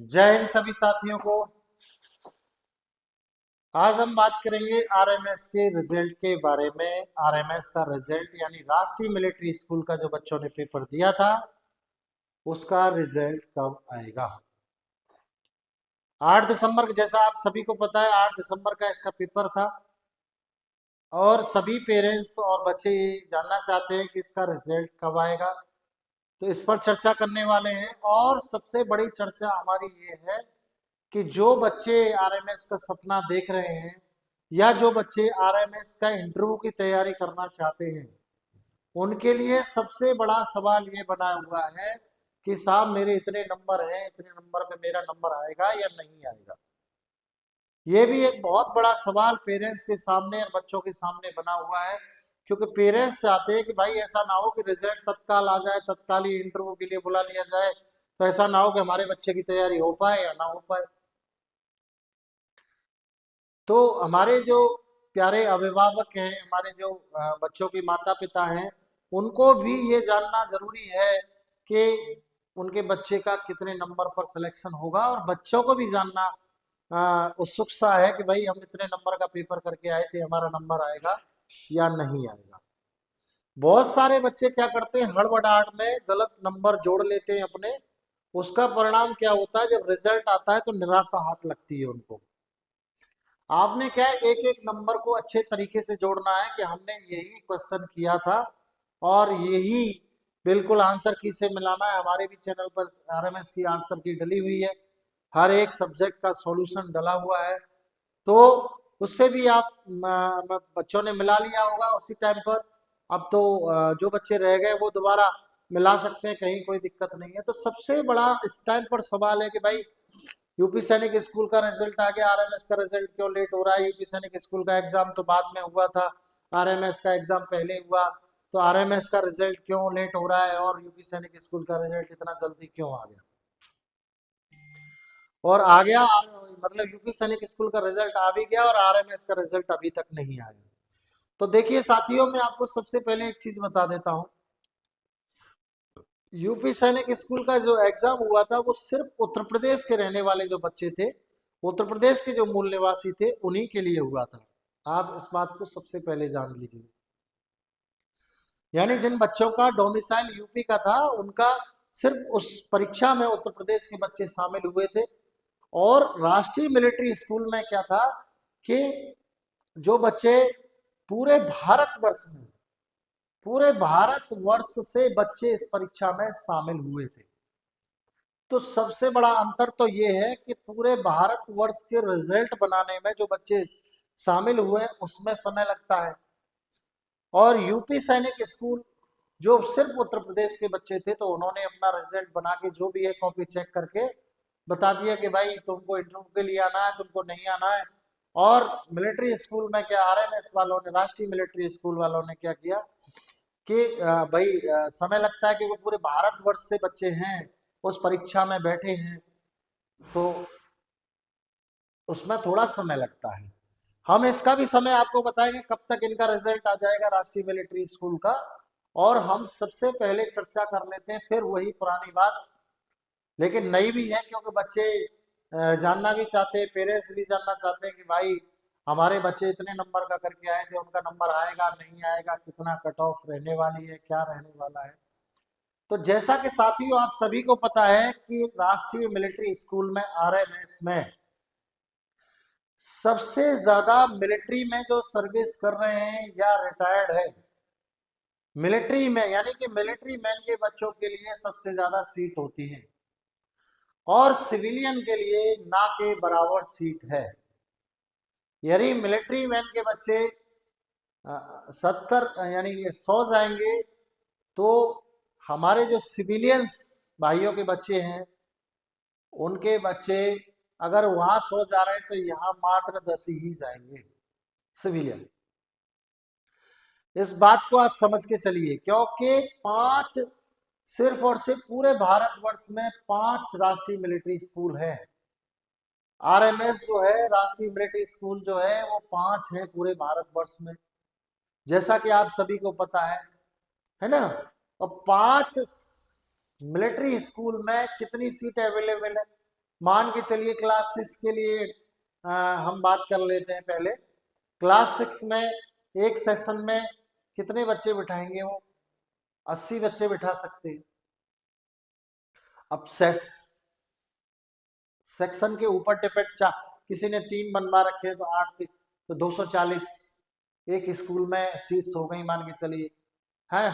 जय हिंद सभी साथियों को। आज हम बात करेंगे आरएमएस के रिजल्ट के बारे में। आरएमएस का रिजल्ट यानी राष्ट्रीय मिलिट्री स्कूल का जो बच्चों ने पेपर दिया था उसका रिजल्ट कब आएगा। 8 दिसंबर, जैसा आप सभी को पता है, 8 दिसंबर का इसका पेपर था और सभी पेरेंट्स और बच्चे ये जानना चाहते हैं कि इसका रिजल्ट कब आएगा। तो इस पर चर्चा करने वाले हैं और सबसे बड़ी चर्चा हमारी ये है कि जो बच्चे आरएमएस का सपना देख रहे हैं या जो बच्चे आरएमएस का इंटरव्यू की तैयारी करना चाहते हैं उनके लिए सबसे बड़ा सवाल ये बना हुआ है कि साहब मेरे इतने नंबर हैं, इतने नंबर पे मेरा नंबर आएगा या नहीं आएगा। ये भी एक बहुत बड़ा सवाल पेरेंट्स के सामने और बच्चों के सामने बना हुआ है, क्योंकि पेरेंट्स चाहते हैं कि भाई ऐसा ना हो कि रिजल्ट तत्काल आ जाए, तत्काल ही इंटरव्यू के लिए बुला लिया जाए, तो ऐसा ना हो कि हमारे बच्चे की तैयारी हो पाए या ना हो पाए। तो हमारे जो प्यारे अभिभावक हैं, हमारे जो बच्चों के माता पिता हैं, उनको भी ये जानना जरूरी है कि उनके बच्चे का कितने नंबर पर सिलेक्शन होगा, और बच्चों को भी जानना उत्सुकता है कि भाई हम इतने नंबर का पेपर करके आए थे, हमारा नंबर आएगा या नहीं आएगा। बहुत सारे बच्चे क्या करते हैं, हड़बड़ाहट में गलत नंबर जोड़ लेते हैं अपने। उसका परिणाम क्या होता है, जब रिजल्ट आता है तो निराशा हाथ लगती है उनको। आपने क्या है, एक एक नंबर को अच्छे तरीके से जोड़ना है कि हमने यही क्वेश्चन किया था और यही बिल्कुल आंसर की से मिलाना है। हमारे भी चैनल पर आरएमएस की आंसर की डली हुई है, हर एक सब्जेक्ट का सॉल्यूशन डला हुआ है। तो उससे भी आप बच्चों ने मिला लिया होगा उसी टाइम पर। अब तो जो बच्चे रह गए वो दोबारा मिला सकते हैं, कहीं कोई दिक्कत नहीं है। तो सबसे बड़ा इस टाइम पर सवाल है कि भाई यूपी सैनिक स्कूल का रिजल्ट आ गया, आरएमएस का रिजल्ट क्यों लेट हो रहा है। यूपी सैनिक स्कूल का एग्जाम तो बाद में हुआ था, आरएमएस का एग्जाम पहले हुआ, तो आरएमएस का रिजल्ट क्यों लेट हो रहा है और यूपी सैनिक स्कूल का रिजल्ट इतना जल्दी क्यों आ गया। और आ गया मतलब यूपी सैनिक स्कूल का रिजल्ट आ भी गया और आरएमएस का रिजल्ट अभी तक नहीं आया। तो देखिए साथियों, मैं आपको सबसे पहले एक चीज बता देता हूँ। यूपी सैनिक स्कूल का जो एग्जाम हुआ था वो सिर्फ उत्तर प्रदेश के रहने वाले जो बच्चे थे, उत्तर प्रदेश के जो मूल निवासी थे, उन्हीं के लिए हुआ था। आप इस बात को सबसे पहले जान लीजिए। यानी जिन बच्चों का डोमिसाइल यूपी का था उनका सिर्फ उस परीक्षा में उत्तर प्रदेश के बच्चे शामिल हुए थे। और राष्ट्रीय मिलिट्री स्कूल में क्या था कि जो बच्चे पूरे भारतवर्ष में, पूरे भारतवर्ष से बच्चे इस परीक्षा में शामिल हुए थे। तो सबसे बड़ा अंतर तो ये है कि पूरे भारतवर्ष के रिजल्ट बनाने में जो बच्चे शामिल हुए उसमें समय लगता है, और यूपी सैनिक स्कूल जो सिर्फ उत्तर प्रदेश के बच्चे थे तो उन्होंने अपना रिजल्ट बना के जो भी है कॉपी चेक करके बता दिया कि भाई तुमको इंटरव्यू के लिए आना है, तुमको नहीं आना है। और मिलिट्री स्कूल में क्या, आरएमएस वालों ने, राष्ट्रीय मिलिट्री स्कूल वालों ने क्या किया कि भाई समय लगता है क्योंकि पूरे भारतवर्ष से बच्चे हैं उस परीक्षा में बैठे हैं, तो उसमें थोड़ा समय लगता है। हम इसका भी समय आपको बताएंगे कब तक इनका रिजल्ट आ जाएगा राष्ट्रीय मिलिट्री स्कूल का। और हम सबसे पहले चर्चा कर लेते हैं, फिर वही पुरानी बात लेकिन नई भी है, क्योंकि बच्चे जानना भी चाहते हैं, पेरेंट्स भी जानना चाहते हैं कि भाई हमारे बच्चे इतने नंबर का करके आए थे, उनका नंबर आएगा नहीं आएगा, कितना कट ऑफ रहने वाली है, क्या रहने वाला है। तो जैसा कि साथियों आप सभी को पता है कि राष्ट्रीय मिलिट्री स्कूल में, आरएमएस में, सबसे ज्यादा मिलिट्री में जो सर्विस कर रहे हैं या रिटायर्ड है, मिलिट्री में यानी कि मिलिट्री मैन के बच्चों के लिए सबसे ज्यादा सीट होती है और सिविलियन के लिए ना के बराबर सीट है। यानी मिलिट्री मैन के बच्चे 70 यानी 100 जाएंगे, तो हमारे जो सिविलियंस भाइयों के बच्चे हैं उनके बच्चे अगर वहां 100 जा रहे हैं तो यहाँ मात्र 10 ही जाएंगे सिविलियन। इस बात को आप समझ के चलिए, क्योंकि पांच, सिर्फ और सिर्फ पूरे भारतवर्ष में 5 राष्ट्रीय मिलिट्री स्कूल हैं। आरएमएस जो है, राष्ट्रीय मिलिट्री स्कूल जो है, वो 5 हैं पूरे भारतवर्ष में, जैसा कि आप सभी को पता है ना। और 5 मिलिट्री स्कूल में कितनी सीट अवेलेबल है, मान के चलिए क्लास 6 के लिए हम बात कर लेते हैं पहले। क्लास 6 में एक सेक्शन में कितने बच्चे बिठाएंगे वो? 80 बच्चे बिठा सकते हैं। अब सेक्शन के ऊपर डिपेंड, किसी ने 3 बनवा रखे हैं तो 8 तो 240 एक स्कूल में सीट्स हो गई मान के चलिए, है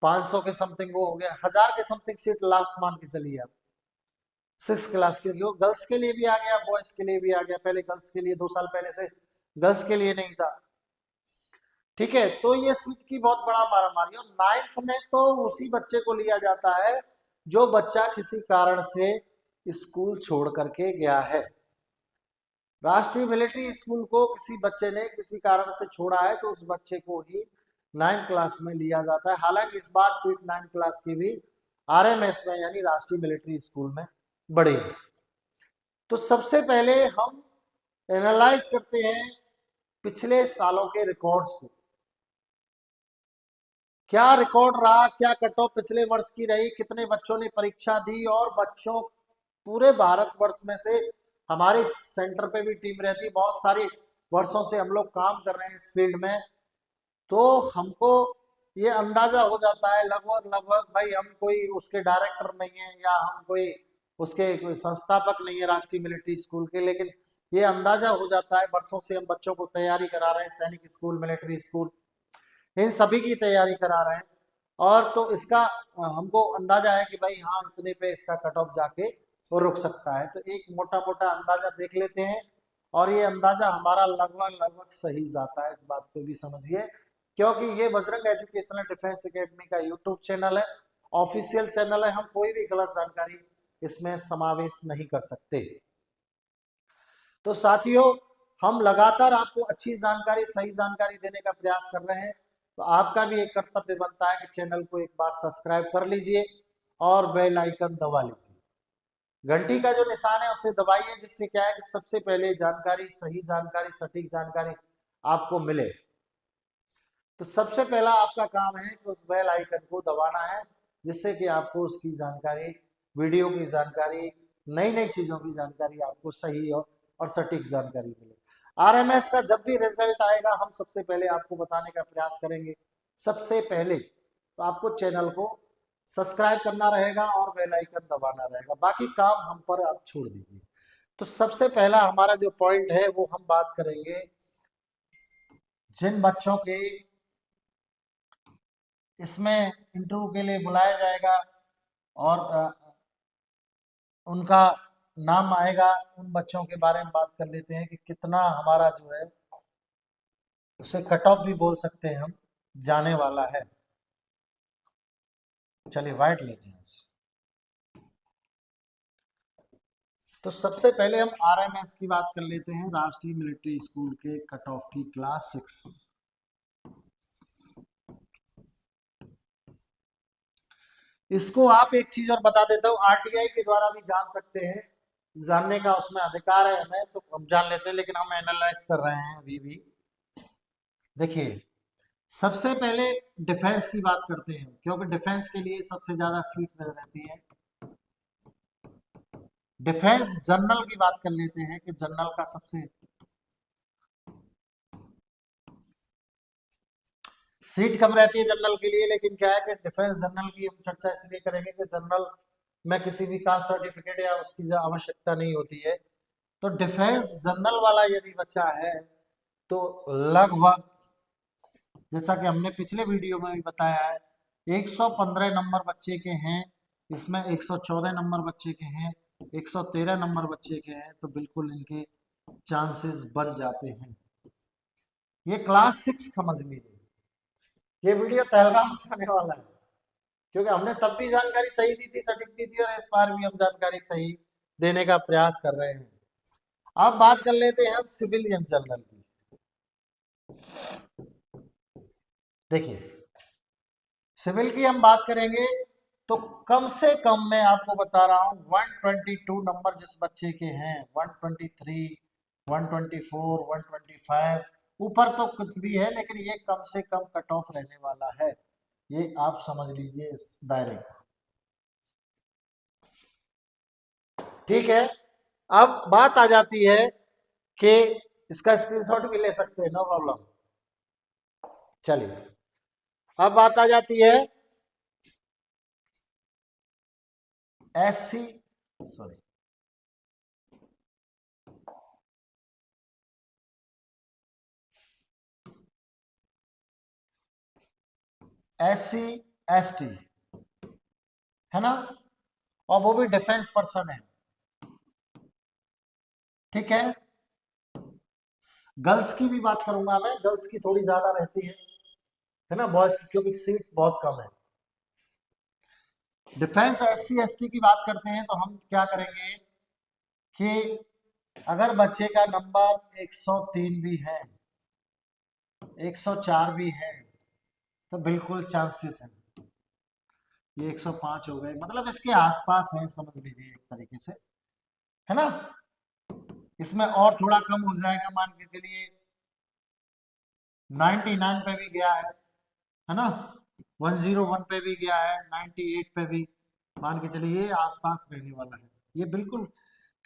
500 के समथिंग वो हो गया, 1000 के समथिंग सीट लास्ट मान के चलिए आप 6 क्लास के लिए। गर्ल्स के लिए भी आ गया, बॉयज के लिए भी आ गया। पहले गर्ल्स के लिए 2 साल पहले से गर्ल्स के लिए नहीं था। ठीक है, तो ये सीट की बहुत बड़ा मारामारी। और 9th में तो उसी बच्चे को लिया जाता है जो बच्चा किसी कारण से स्कूल छोड़ करके गया है। राष्ट्रीय मिलिट्री स्कूल को किसी बच्चे ने किसी कारण से छोड़ा है तो उस बच्चे को ही 9th क्लास में लिया जाता है। हालांकि इस बार सीट 9th क्लास की भी RMS में यानी राष्ट्रीय मिलिट्री स्कूल में बढ़ी है। तो सबसे पहले हम एनालाइज करते हैं पिछले सालों के रिकॉर्ड्स को। क्या रिकॉर्ड रहा, क्या कट ऑफ पिछले वर्ष की रही, कितने बच्चों ने परीक्षा दी, और बच्चों पूरे भारतवर्ष में से हमारे सेंटर पे भी टीम रहती है, बहुत सारे वर्षों से हम लोग काम कर रहे हैं इस फील्ड में, तो हमको ये अंदाजा हो जाता है लगभग लगभग, भाई हम कोई उसके डायरेक्टर नहीं है या हम कोई उसके कोई संस्थापक नहीं है राष्ट्रीय मिलिट्री स्कूल के, लेकिन ये अंदाजा हो जाता है वर्षों से हम बच्चों को तैयारी करा रहे हैं, सैनिक स्कूल, मिलिट्री स्कूल, इन सभी की तैयारी करा रहे हैं। और तो इसका हमको अंदाजा है कि भाई हाँ इतने पे इसका कट ऑफ जाके वो रुक सकता है। तो एक मोटा मोटा अंदाजा देख लेते हैं, और ये अंदाजा हमारा लगभग लगभग सही जाता है, इस बात को भी समझिए, क्योंकि ये बजरंग एजुकेशनल डिफेंस एकेडमी का यूट्यूब चैनल है, ऑफिशियल चैनल है, हम कोई भी गलत जानकारी इसमें समावेश नहीं कर सकते। तो साथियों, हम लगातार आपको अच्छी जानकारी, सही जानकारी देने का प्रयास कर रहे हैं, तो आपका भी एक कर्तव्य बनता है कि चैनल को एक बार सब्सक्राइब कर लीजिए और बेल आइकन दबा लीजिए, घंटी का जो निशान है उसे दबाइए, जिससे क्या है कि सबसे पहले जानकारी, सही जानकारी, सटीक जानकारी आपको मिले। तो सबसे पहला आपका काम है कि उस बेल आइकन को दबाना है, जिससे कि आपको उसकी जानकारी, वीडियो की जानकारी, नई नई चीजों की जानकारी आपको सही और सटीक जानकारी मिले। RMS का जब भी रिजल्ट आएगा हम सबसे पहले आपको बताने का प्रयास करेंगे। सबसे पहले तो आपको चैनल को सब्सक्राइब करना रहेगा और बेल आइकन दबाना रहेगा, बाकी काम हम पर आप छोड़ दीजिए। तो सबसे पहला हमारा जो पॉइंट है वो हम बात करेंगे जिन बच्चों के इसमें इंटरव्यू के लिए बुलाया जाएगा और उनका नाम आएगा, उन बच्चों के बारे में बात कर लेते हैं कि कितना हमारा जो है उसे कट ऑफ भी बोल सकते हैं हम, जाने वाला है। चलिए व्हाइट लेते हैं। तो सबसे पहले हम RMS की बात कर लेते हैं, राष्ट्रीय मिलिट्री स्कूल के कट ऑफ की क्लास 6। इसको आप एक चीज और बता देता हूँ, RTI के द्वारा भी जान सकते हैं, जानने का उसमें अधिकार है हमें, तो हम जान लेते हैं, लेकिन हम एनालाइज कर रहे हैं अभी भी। देखिए, सबसे पहले डिफेंस की बात करते हैं, क्योंकि डिफेंस के लिए सबसे ज्यादा सीट्स रहती है। डिफेंस जनरल की बात कर लेते हैं कि जनरल का सबसे सीट कम रहती है जनरल के लिए, लेकिन क्या है कि डिफेंस जनरल की हम चर्चा इसलिए करेंगे कि जनरल में किसी भी कास्ट सर्टिफिकेट या उसकी आवश्यकता नहीं होती है। तो डिफेंस जनरल वाला यदि बच्चा है तो लगभग, जैसा कि हमने पिछले वीडियो में भी बताया है, 115 नंबर बच्चे के हैं, इसमें 114 नंबर बच्चे के हैं, 113 नंबर बच्चे के हैं, तो बिल्कुल इनके चांसेस बन जाते हैं। ये क्लास 6 समझ लीजिए, ये वीडियो पहलगाम से आने वाला है, क्योंकि हमने तब भी जानकारी सही दी थी, सटीक दी थी, और इस बार भी हम जानकारी सही देने का प्रयास कर रहे हैं। अब बात कर लेते हैं हम सिविलियन जनरल की। देखिए, सिविल की हम बात करेंगे तो कम से कम मैं आपको बता रहा हूं 122 नंबर जिस बच्चे के हैं, 123, 124, 125, ऊपर तो कुछ भी है, लेकिन ये कम से कम कट ऑफ रहने वाला है, ये आप समझ लीजिए इस दायरे को। ठीक है। अब बात आ जाती है कि इसका स्क्रीनशॉट भी ले सकते हैं, नो प्रॉब्लम। चलिए, अब बात आ जाती है SC, सॉरी, SC ST, है ना, और वो भी डिफेंस पर्सन है। ठीक है, गर्ल्स की भी बात करूंगा मैं, गर्ल्स की थोड़ी ज्यादा रहती है ना, बॉयज की क्योंकि सीट बहुत कम है। डिफेंस SC ST की बात करते हैं तो हम क्या करेंगे कि अगर बच्चे का नंबर 103 भी है, 104 भी है, तो बिल्कुल चांसेस है। ये 105 हो गए, मतलब इसके आसपास है, समझ लीजिए एक तरीके से, है ना। इसमें और थोड़ा कम हो जाएगा, मान के चलिए 99 पे भी गया है ना, 101 पे भी गया है, 98 पे भी, मान के चलिए ये आसपास रहने वाला है। ये बिल्कुल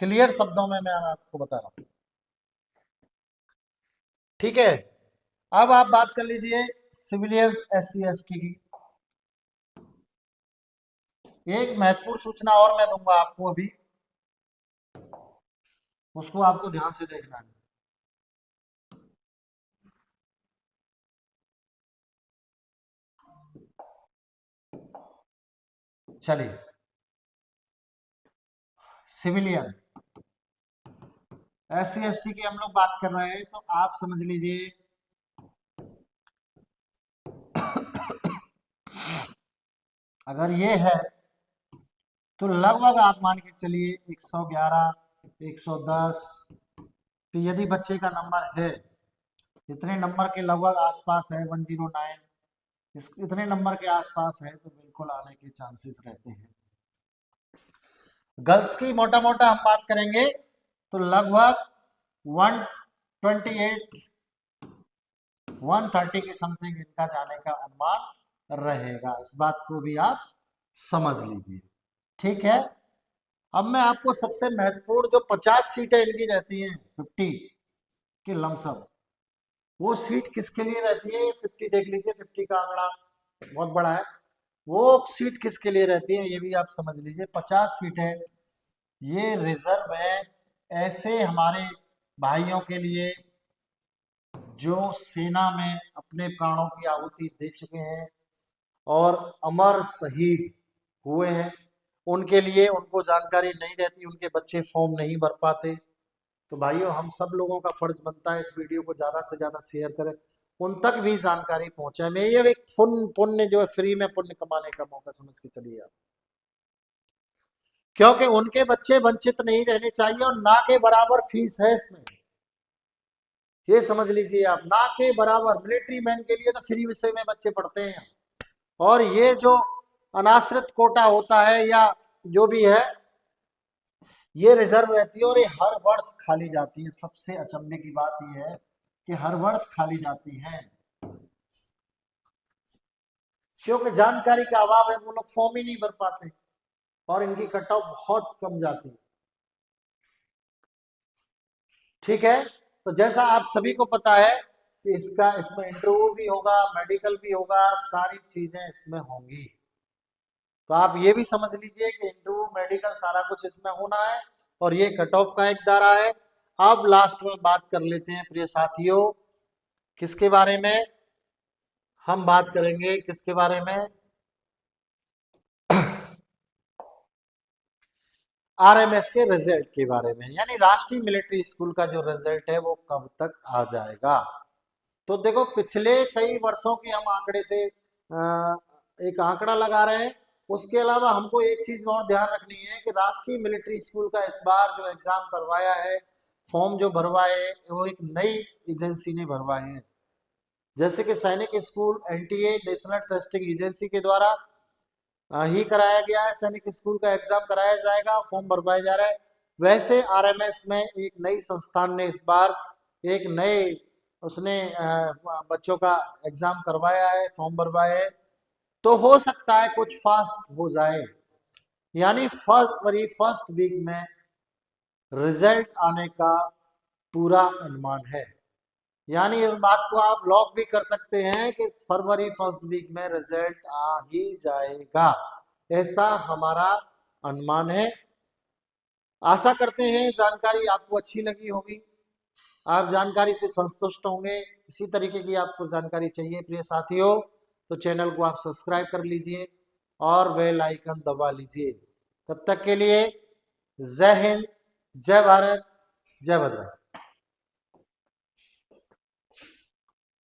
क्लियर शब्दों में मैं आपको बता रहा हूँ। ठीक है, अब आप बात कर लीजिए सिविलियंस SC ST की। एक महत्वपूर्ण सूचना और मैं दूंगा आपको अभी, उसको आपको ध्यान से देखना है। चलिए, सिविलियन SC ST की हम लोग बात कर रहे हैं, तो आप समझ लीजिए अगर ये है तो लगभग आप मान के चलिए 111, 110, तो यदि बच्चे का नंबर है, इतने नंबर के लगभग आसपास है, 109, इतने नंबर के आसपास है, तो बिल्कुल आने के चांसेस रहते हैं। गर्ल्स की मोटा मोटा हम बात करेंगे तो लगभग 128, 130 के समथिंग इनका जाने का अनुमान रहेगा। इस बात को भी आप समझ लीजिए। ठीक है, अब मैं आपको सबसे महत्वपूर्ण जो 50 सीटें इनकी रहती हैं, 50 के लमसम, वो सीट किसके लिए रहती है? 50 देख लीजिए, 50 का आंकड़ा बहुत बड़ा है। वो सीट किसके लिए रहती है ये भी आप समझ लीजिए। 50 सीटें ये रिजर्व है ऐसे हमारे भाइयों के लिए जो सेना में अपने प्राणों की आहुति दे चुके हैं और अमर शहीद हुए हैं। उनके लिए उनको जानकारी नहीं रहती, उनके बच्चे फॉर्म नहीं भर पाते। तो भाइयों, हम सब लोगों का फर्ज बनता है इस वीडियो को ज्यादा से ज्यादा शेयर करें, उन तक भी जानकारी पहुंचाए। मैं ये एक पुण्य जो है, फ्री में पुण्य कमाने का मौका समझ के चलिए आप, क्योंकि उनके बच्चे वंचित नहीं रहने चाहिए, और ना के बराबर फीस है इसमें, ये समझ लीजिए आप, ना के बराबर। मिलिट्री मैन के लिए तो फ्री विषय में बच्चे पढ़ते हैं, और ये जो अनाश्रित कोटा होता है या जो भी है, ये रिजर्व रहती है और ये हर वर्ष खाली जाती है। सबसे अचंभे की बात यह है कि हर वर्ष खाली जाती है, क्योंकि जानकारी का अभाव है, वो लोग फॉर्म ही नहीं भर पाते और इनकी कट ऑफ बहुत कम जाती है। ठीक है, तो जैसा आप सभी को पता है कि इसमें इंटरव्यू भी होगा, मेडिकल भी होगा, सारी चीजें इसमें होंगी। तो आप ये भी समझ लीजिए कि इंटरव्यू, मेडिकल, सारा कुछ इसमें होना है, और ये कट ऑफ का एक दायरा है। अब लास्ट में बात कर लेते हैं प्रिय साथियों, किसके बारे में हम बात करेंगे, किसके बारे में? RMS के रिजल्ट के बारे में, यानी राष्ट्रीय मिलिट्री स्कूल का जो रिजल्ट है वो कब तक आ जाएगा। तो देखो, पिछले कई वर्षों के हम आंकड़े से एक आंकड़ा लगा रहे हैं। उसके अलावा हमको एक चीज और ध्यान रखनी है कि राष्ट्रीय मिलिट्री स्कूल का इस बार जो एग्जाम करवाया है, फॉर्म जो भरवाए हैं, वो एक नई एजेंसी ने भरवाए हैं। जैसे कि सैनिक school NTA, national testing agency के द्वारा ही कराया गया है, सैनिक स्कूल का एग्जाम कराया जाएगा, फॉर्म भरवाया जा रहा है। वैसे RMS में एक नई संस्थान ने इस बार एक नए उसने बच्चों का एग्जाम करवाया है, फॉर्म भरवाया है। तो हो सकता है कुछ फास्ट हो जाए, यानी फरवरी फर्स्ट वीक में रिजल्ट आने का पूरा अनुमान है। यानी इस बात को आप लॉक भी कर सकते हैं कि फरवरी फर्स्ट वीक में रिजल्ट आ ही जाएगा, ऐसा हमारा अनुमान है। आशा करते हैं जानकारी आपको अच्छी लगी होगी, आप जानकारी से संतुष्ट होंगे। इसी तरीके की आपको जानकारी चाहिए प्रिय साथियों, तो चैनल को आप सब्सक्राइब कर लीजिए और बेल आइकन दबा लीजिए। तब तक के लिए जय हिंद, जय भारत, जय भद्रा।